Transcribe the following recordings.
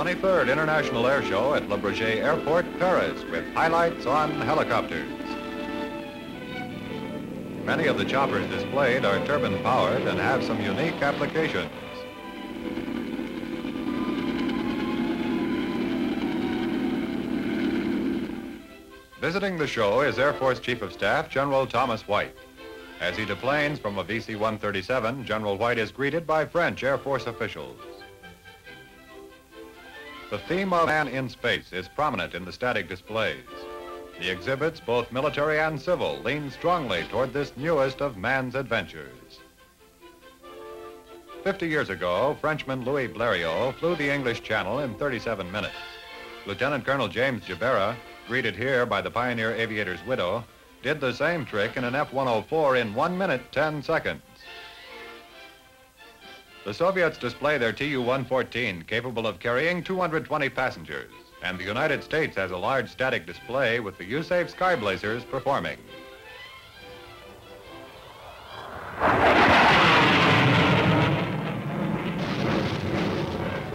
23rd International Air Show at Le Bourget Airport, Paris, with highlights on helicopters. Many of the choppers displayed are turbine-powered and have some unique applications. Visiting the show is Air Force Chief of Staff General Thomas White. As he deplanes from a VC-137, General White is greeted by French Air Force officials. The theme of man in space is prominent in the static displays. The exhibits, both military and civil, lean strongly toward this newest of man's adventures. 50 years ago, Frenchman Louis Bleriot flew the English Channel in 37 minutes. Lieutenant Colonel James Jabara, greeted here by the pioneer aviator's widow, did the same trick in an F-104 in 1 minute, 10 seconds. The Soviets display their Tu-114 capable of carrying 220 passengers, and the United States has a large static display with the U-Safe Skyblazers performing.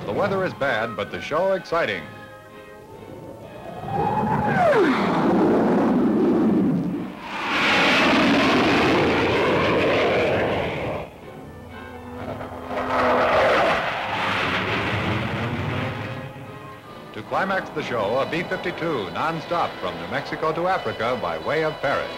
The weather is bad, but the show exciting. To climax the show, a B-52 non-stop from New Mexico to Africa by way of Paris.